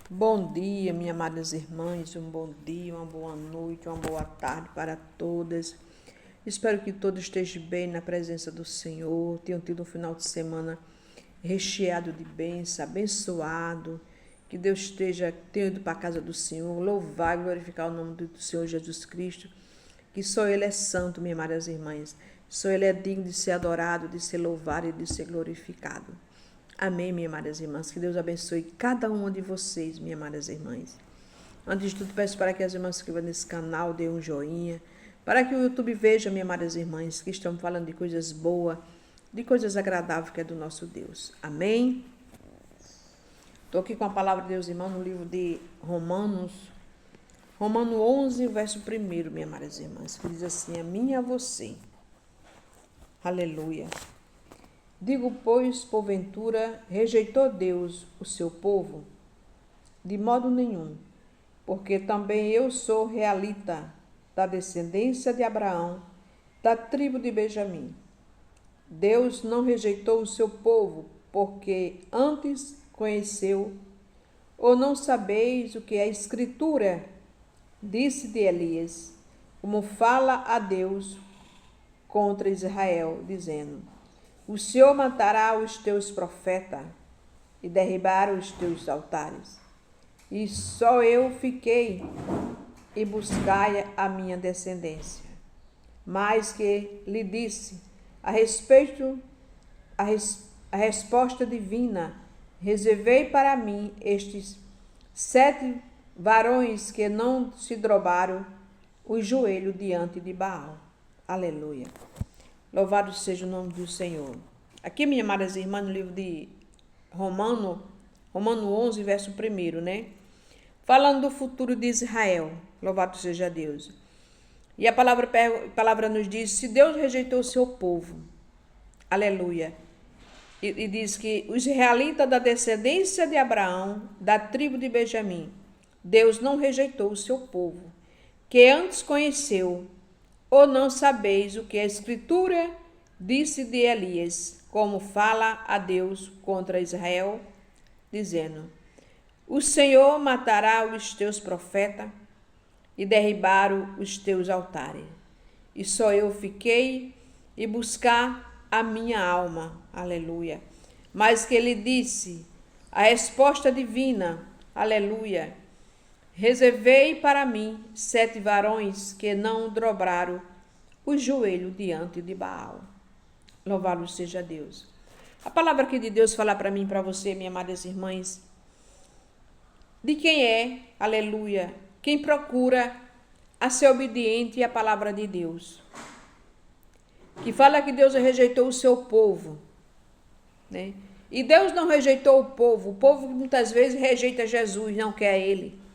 Bom dia, minhas amadas irmãs, um bom dia, uma boa noite, uma boa tarde para todas. Espero que todos estejam bem na presença do Senhor, tenham tido um final de semana recheado de bênção, abençoado, que Deus tenha ido para a casa do Senhor, louvar e glorificar o nome do Senhor Jesus Cristo, que só Ele é santo, minhas amadas irmãs, só Ele é digno de ser adorado, de ser louvado e de ser glorificado. Amém, minhas amadas irmãs. Que Deus abençoe cada uma de vocês, minhas amadas irmãs. Antes de tudo, peço para que as irmãs se inscrevam nesse canal, dê um joinha, para que o YouTube veja, minhas amadas irmãs, que estamos falando de coisas boas, de coisas agradáveis que é do nosso Deus. Amém? Estou aqui com a palavra de Deus, irmão, no livro de Romanos 11, verso 1, minhas amadas irmãs, que diz assim: a mim e a você. Aleluia. Digo, pois, porventura, rejeitou Deus o seu povo? De modo nenhum, porque também eu sou realita, da descendência de Abraão, da tribo de Benjamim. Deus não rejeitou o seu povo, porque antes conheceu, ou não sabeis o que a Escritura disse de Elias, como fala a Deus contra Israel, dizendo: o Senhor matará os teus profetas e derribará os teus altares. E só eu fiquei, e buscai a minha descendência. Mas que lhe disse, a respeito, a resposta divina, reservei para mim estes 7 varões que não se dobraram o joelho diante de Baal. Aleluia. Louvado seja o nome do Senhor. Aqui, minhas amadas irmãs, no livro de Romano 11, verso 1, né? Falando do futuro de Israel. Louvado seja Deus. E a palavra nos diz: se Deus rejeitou o seu povo, aleluia. E diz que os israelitas da descendência de Abraão, da tribo de Benjamim, Deus não rejeitou o seu povo, que antes conheceu. Ou não sabeis o que a Escritura disse de Elias, como fala a Deus contra Israel, dizendo: o Senhor matará os teus profetas e derribará os teus altares. E só eu fiquei e buscar a minha alma. Aleluia. Mas que ele disse, a resposta divina, aleluia, reservei para mim 7 varões que não dobraram o joelho diante de Baal. Louvado seja Deus. A palavra aqui de Deus fala para mim e para você, minhas amadas irmãs, de quem é, aleluia, quem procura a ser obediente à palavra de Deus. Que fala que Deus rejeitou o seu povo, né? E Deus não rejeitou o povo muitas vezes rejeita Jesus, não quer Ele.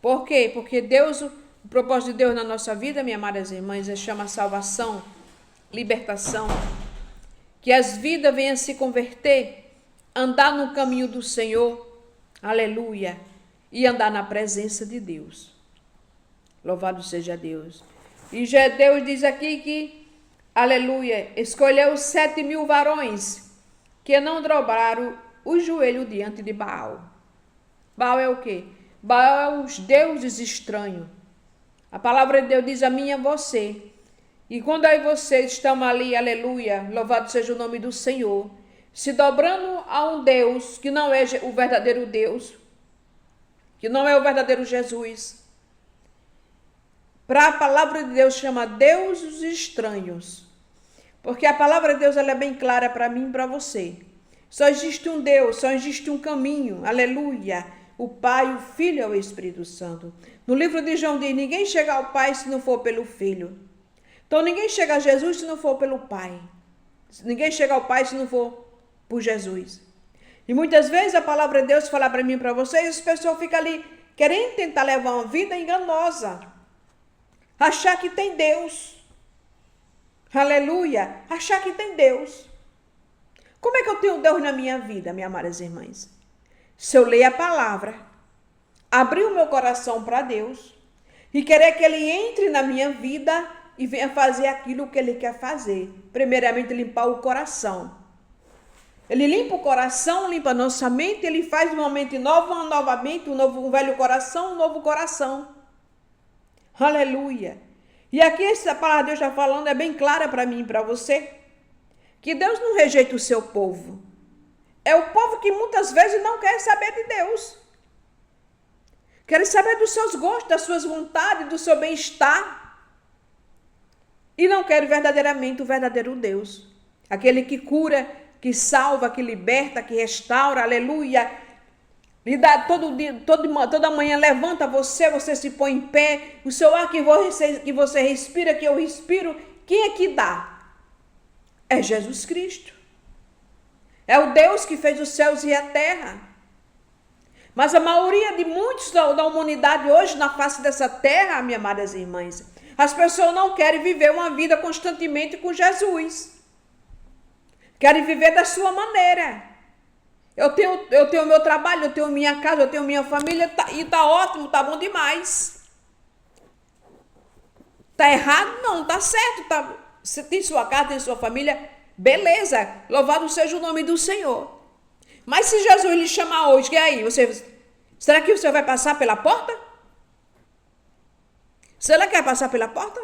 Por quê? Porque Deus, o propósito de Deus na nossa vida, minhas amadas irmãs, chama salvação, libertação. Que as vidas venham se converter, andar no caminho do Senhor, aleluia, e andar na presença de Deus. Louvado seja Deus. E já Deus diz aqui que, aleluia, escolheu 7.000 varões que não dobraram o joelho diante de Baal. Baal é o quê? Baal é os deuses estranhos. A palavra de Deus diz a mim e a você. E quando aí vocês estão ali, aleluia, louvado seja o nome do Senhor, se dobrando a um Deus que não é o verdadeiro Deus, que não é o verdadeiro Jesus. Para a palavra de Deus chama deuses estranhos. Porque a palavra de Deus ela é bem clara para mim e para você. Só existe um Deus, só existe um caminho, aleluia. O Pai, o Filho e o Espírito Santo. No livro de João diz, ninguém chega ao Pai se não for pelo Filho. Então ninguém chega a Jesus se não for pelo Pai. Ninguém chega ao Pai se não for por Jesus. E muitas vezes a palavra de Deus fala para mim e para vocês, as pessoas ficam ali querendo tentar levar uma vida enganosa. Achar que tem Deus. Aleluia. Achar que tem Deus. Como é que eu tenho Deus na minha vida, minhas amadas irmãs? Se eu ler a palavra, abrir o meu coração para Deus e querer que Ele entre na minha vida e venha fazer aquilo que Ele quer fazer. Primeiramente, limpar o coração. Ele limpa o coração, limpa a nossa mente, ele faz uma mente nova, novamente, um velho coração, um novo coração. Aleluia. E aqui essa palavra de Deus está falando, é bem clara para mim e para você, que Deus não rejeita o seu povo. É o povo que muitas vezes não quer saber de Deus. Quer saber dos seus gostos, das suas vontades, do seu bem-estar. E não quer verdadeiramente o verdadeiro Deus. Aquele que cura, que salva, que liberta, que restaura, aleluia. Lhe dá toda manhã, levanta você, você se põe em pé. O seu ar que você respira, que eu respiro, quem é que dá? É Jesus Cristo. É o Deus que fez os céus e a terra. Mas a maioria de muitos da humanidade hoje, na face dessa terra, minhas amadas irmãs, as pessoas não querem viver uma vida constantemente com Jesus. Querem viver da sua maneira. Eu tenho meu trabalho, eu tenho minha casa, eu tenho minha família, e tá ótimo, tá bom demais. Tá errado? Não, tá certo. Você tem sua casa, tem sua família, beleza. Louvado seja o nome do Senhor. Mas se Jesus lhe chamar hoje, e aí? Será que você vai passar pela porta? Será que vai passar pela porta?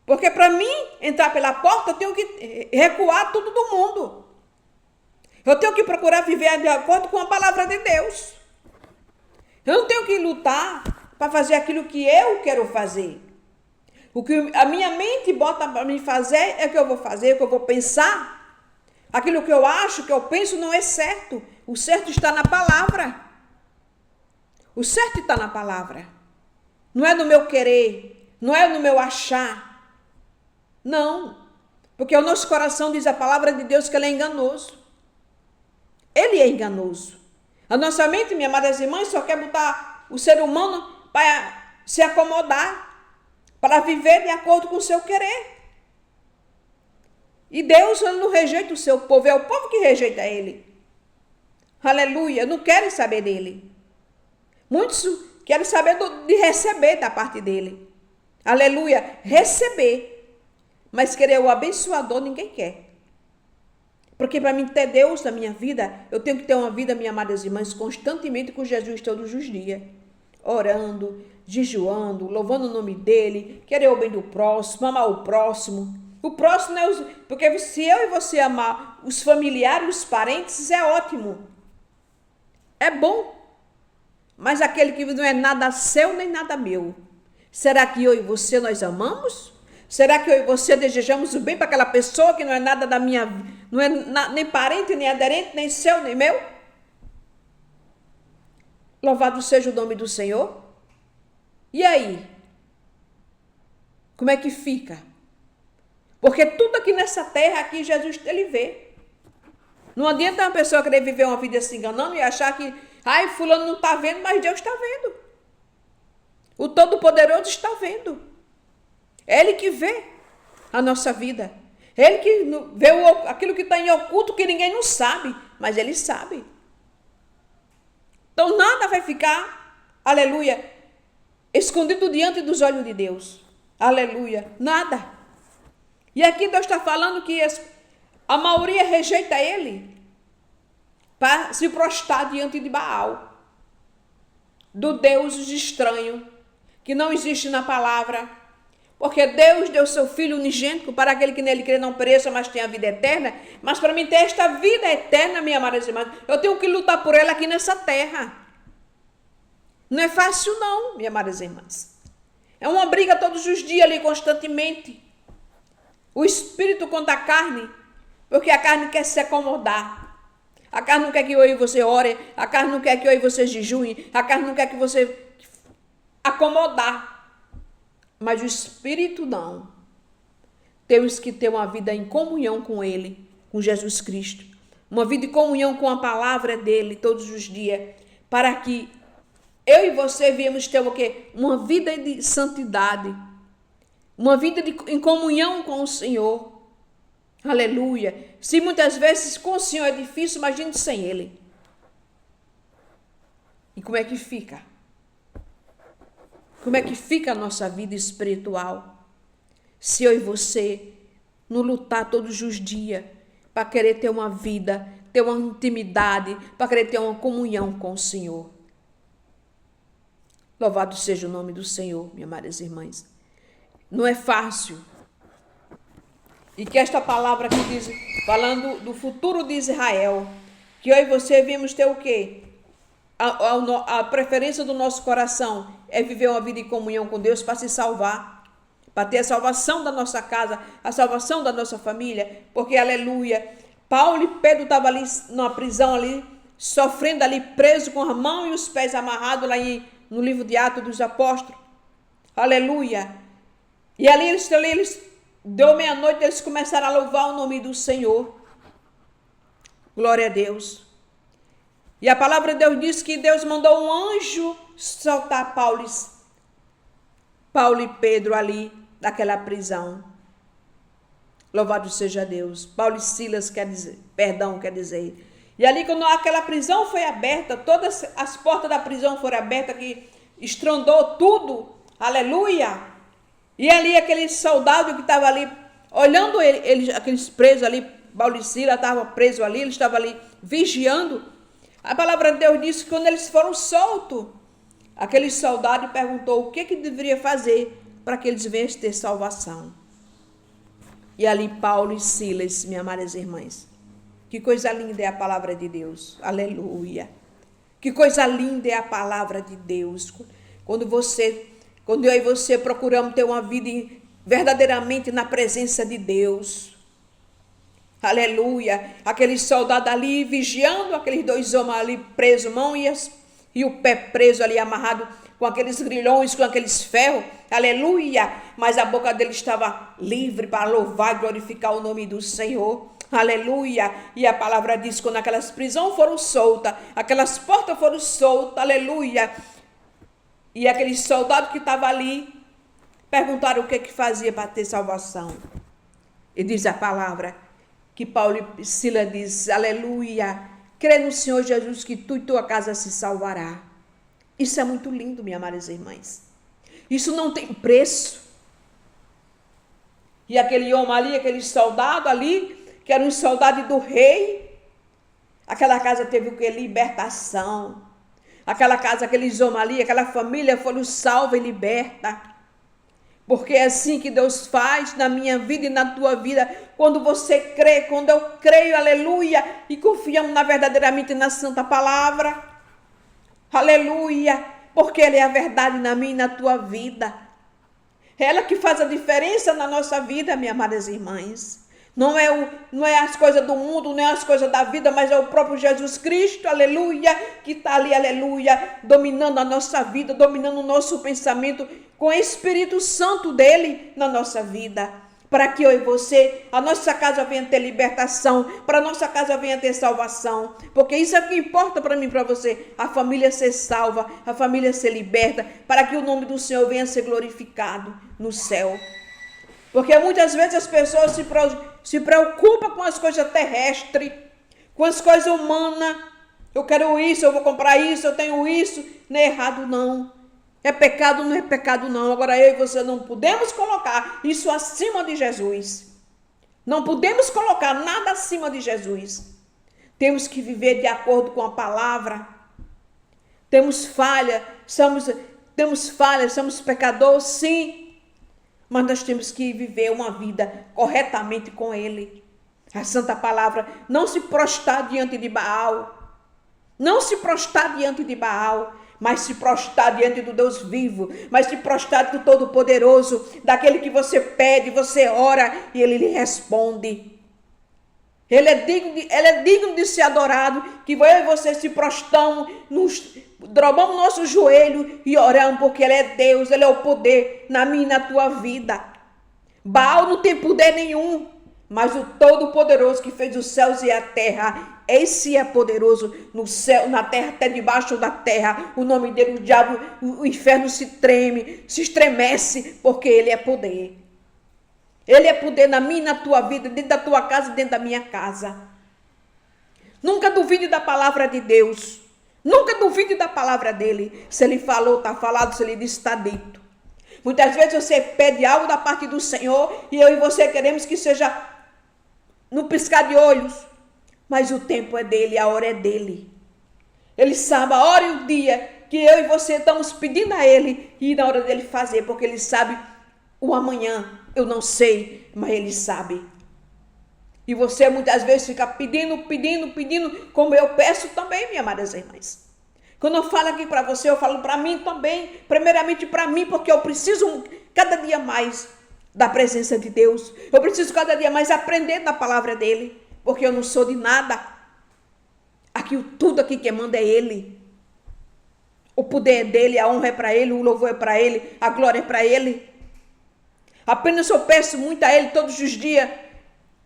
Porque para mim entrar pela porta, eu tenho que recuar tudo do mundo. Eu tenho que procurar viver de acordo com a palavra de Deus. Eu não tenho que lutar para fazer aquilo que eu quero fazer. O que a minha mente bota para me fazer é o que eu vou fazer, é o que eu vou pensar. Aquilo que eu acho, que eu penso não é certo. O certo está na palavra. O certo está na palavra. Não é no meu querer, não é no meu achar. Não. Porque o nosso coração diz a palavra de Deus que ele é enganoso. Ele é enganoso. A nossa mente, minhas amadas irmãs, só quer botar o ser humano para se acomodar, para viver de acordo com o seu querer. E Deus não rejeita o seu povo, é o povo que rejeita ele. Aleluia, não querem saber dele. Muitos querem saber de receber da parte dele. Aleluia, receber. Mas querer o abençoador ninguém quer. Porque para mim ter Deus na minha vida, eu tenho que ter uma vida, minhas amadas irmãs, constantemente com Jesus todos os dias. Orando, jejuando, louvando o nome dele, querer o bem do próximo, amar o próximo. O próximo é porque se eu e você amar os familiares, os parentes, é ótimo. É bom. Mas aquele que não é nada seu nem nada meu. Será que eu e você nós amamos? Será que eu e você desejamos o bem para aquela pessoa que não é nada da minha, não é nem parente, nem aderente, nem seu, nem meu? Louvado seja o nome do Senhor. E aí? Como é que fica? Porque tudo aqui nessa terra, aqui Jesus ele vê. Não adianta uma pessoa querer viver uma vida se enganando e achar que, fulano não está vendo, mas Deus está vendo. O Todo-Poderoso está vendo. É Ele que vê a nossa vida. Ele que vê aquilo que está em oculto que ninguém não sabe, mas Ele sabe. Então nada vai ficar, aleluia, escondido diante dos olhos de Deus. Aleluia, nada. E aqui Deus está falando que a maioria rejeita Ele para se prostrar diante de Baal, do Deus estranho, que não existe na palavra. Porque Deus deu seu Filho unigênito para aquele que nele crê não pereça, mas tenha a vida eterna. Mas para mim ter esta vida eterna, minha amada irmã, eu tenho que lutar por ela aqui nessa terra. Não é fácil não, minha amadas irmãs. É uma briga todos os dias ali, constantemente. O espírito contra a carne, porque a carne quer se acomodar. A carne não quer que eu e você ore, a carne não quer que eu e você jejue, a carne não quer que você acomodar. Mas o espírito não. Temos que ter uma vida em comunhão com Ele, com Jesus Cristo. Uma vida em comunhão com a palavra dEle todos os dias, para que eu e você viemos ter o quê? Uma vida de santidade. Uma vida em comunhão com o Senhor. Aleluia. Se muitas vezes com o Senhor é difícil, imagine sem Ele. E como é que fica? Como é que fica a nossa vida espiritual? Se eu e você não lutar todos os dias para querer ter uma vida, ter uma intimidade, para querer ter uma comunhão com o Senhor. Louvado seja o nome do Senhor, minhas amadas irmãs. Não é fácil. E que esta palavra aqui diz, falando do futuro de Israel, que eu e você vimos ter o quê? A preferência do nosso coração é viver uma vida em comunhão com Deus para se salvar, para ter a salvação da nossa casa, a salvação da nossa família, porque, aleluia, Paulo e Pedro estavam ali numa prisão ali, sofrendo ali, preso com a mão e os pés amarrados lá no livro de Atos dos Apóstolos, aleluia, e ali eles deu meia-noite, eles começaram a louvar o nome do Senhor, glória a Deus. E a palavra de Deus diz que Deus mandou um anjo soltar Paulo e Pedro ali daquela prisão. Louvado seja Deus. Paulo e Silas quer dizer. E ali quando aquela prisão foi aberta, todas as portas da prisão foram abertas, que estrondou tudo. Aleluia! E ali aquele soldado que estava ali, olhando aqueles presos ali, Paulo e Silas estavam presos ali, eles estavam ali vigiando. A palavra de Deus diz que quando eles foram soltos, aquele soldado perguntou o que deveria fazer para que eles viessem ter salvação. E ali Paulo e Silas, minhas amadas irmãs, que coisa linda é a palavra de Deus, aleluia. Que coisa linda é a palavra de Deus. Quando eu e você procuramos ter uma vida verdadeiramente na presença de Deus. Aleluia, aquele soldado ali vigiando, aqueles dois homens ali presos, mão e o pé preso ali amarrado com aqueles grilhões, com aqueles ferros, aleluia, mas a boca dele estava livre para louvar e glorificar o nome do Senhor, aleluia, e a palavra diz, quando aquelas prisões foram soltas, aquelas portas foram soltas, aleluia, e aqueles soldados que estavam ali, perguntaram o que fazia para ter salvação, e diz a palavra, que Paulo e Silas diz, aleluia, crê no Senhor Jesus que tu e tua casa se salvará. Isso é muito lindo, minhas amadas irmãs. Isso não tem preço. E aquele homem ali, aquele soldado ali, que era um soldado do rei, aquela casa teve o que? Libertação. Aquela casa, aqueles homens ali, aquela família foram salva e liberta. Porque é assim que Deus faz na minha vida e na tua vida, quando você crê, quando eu creio, aleluia, e confiamos verdadeiramente na santa palavra, aleluia, porque ela é a verdade na minha e na tua vida, ela que faz a diferença na nossa vida, minhas amadas irmãs, não é as coisas do mundo, não é as coisas da vida, mas é o próprio Jesus Cristo, aleluia, que está ali, aleluia, dominando a nossa vida, dominando o nosso pensamento, com o Espírito Santo dele na nossa vida, para que eu e você, a nossa casa venha ter libertação, para a nossa casa venha ter salvação, porque isso é o que importa para mim e para você, a família ser salva, a família ser liberta, para que o nome do Senhor venha ser glorificado no céu. Porque muitas vezes as pessoas se preocupam com as coisas terrestres, com as coisas humanas. Eu quero isso, eu vou comprar isso, eu tenho isso. Não é errado, não. É pecado, não é pecado, não. Agora eu e você não podemos colocar isso acima de Jesus. Não podemos colocar nada acima de Jesus. Temos que viver de acordo com a palavra. Temos falha, somos pecadores, sim. Mas nós temos que viver uma vida corretamente com Ele. A santa palavra, não se prostrar diante de Baal. Não se prostrar diante de Baal, mas se prostrar diante do Deus vivo, mas se prostrar do Todo-Poderoso, daquele que você pede, você ora e Ele lhe responde. Ele é digno de ser adorado, que eu e você se prostramos, dobramos nosso joelho e oramos, porque Ele é Deus, Ele é o poder na minha e na tua vida. Baal não tem poder nenhum, mas o Todo-Poderoso que fez os céus e a terra, esse é poderoso no céu, na terra, até debaixo da terra. O nome dele, o diabo, o inferno se estremece, porque Ele é poder. Ele é poder na minha e na tua vida, dentro da tua casa, dentro da minha casa. Nunca duvide da palavra de Deus. Nunca duvide da palavra dele. Se ele falou, está falado. Se ele disse, está dito. Muitas vezes você pede algo da parte do Senhor e eu e você queremos que seja no piscar de olhos. Mas o tempo é dele, a hora é dele. Ele sabe a hora e o dia que eu e você estamos pedindo a ele e na hora dele fazer, porque ele sabe o amanhã. Eu não sei, mas ele sabe. E você muitas vezes fica pedindo, como eu peço também, minhas amadas irmãs. Quando eu falo aqui para você, eu falo para mim também, primeiramente para mim, porque eu preciso cada dia mais da presença de Deus. Eu preciso cada dia mais aprender da palavra dele, porque eu não sou de nada. Tudo aqui quem manda é ele. O poder é dele, a honra é para ele, o louvor é para ele, a glória é para ele. Apenas eu peço muito a ele todos os dias,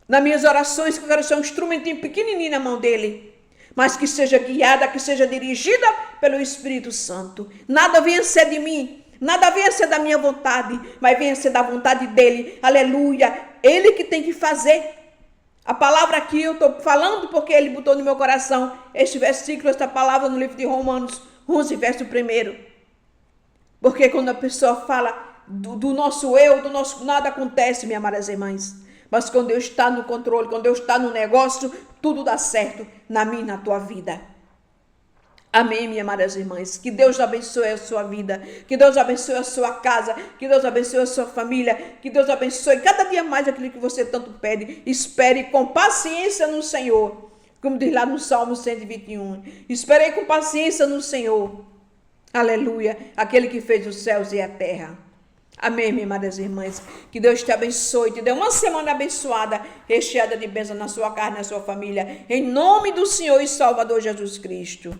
nas minhas orações, que eu quero ser um instrumentinho pequenininho na mão dele, mas que seja guiada, que seja dirigida pelo Espírito Santo. Nada venha ser de mim, nada venha ser da minha vontade, mas venha ser da vontade dele. Aleluia! Ele que tem que fazer. A palavra aqui eu estou falando porque ele botou no meu coração este versículo, esta palavra no livro de Romanos 11, verso 1. Porque quando a pessoa fala do nosso eu, do nosso nada acontece, minhas amadas irmãs. Mas quando Deus está no controle, quando Deus está no negócio, tudo dá certo na minha e na tua vida. Amém, minhas amadas irmãs. Que Deus abençoe a sua vida. Que Deus abençoe a sua casa. Que Deus abençoe a sua família. Que Deus abençoe cada dia mais aquilo que você tanto pede. Espere com paciência no Senhor. Como diz lá no Salmo 121. Esperei com paciência no Senhor. Aleluia. Aquele que fez os céus e a terra. Amém, minhas amadas irmãs. Que Deus te abençoe, te dê uma semana abençoada, recheada de bênção na sua casa, na sua família. Em nome do Senhor e Salvador Jesus Cristo.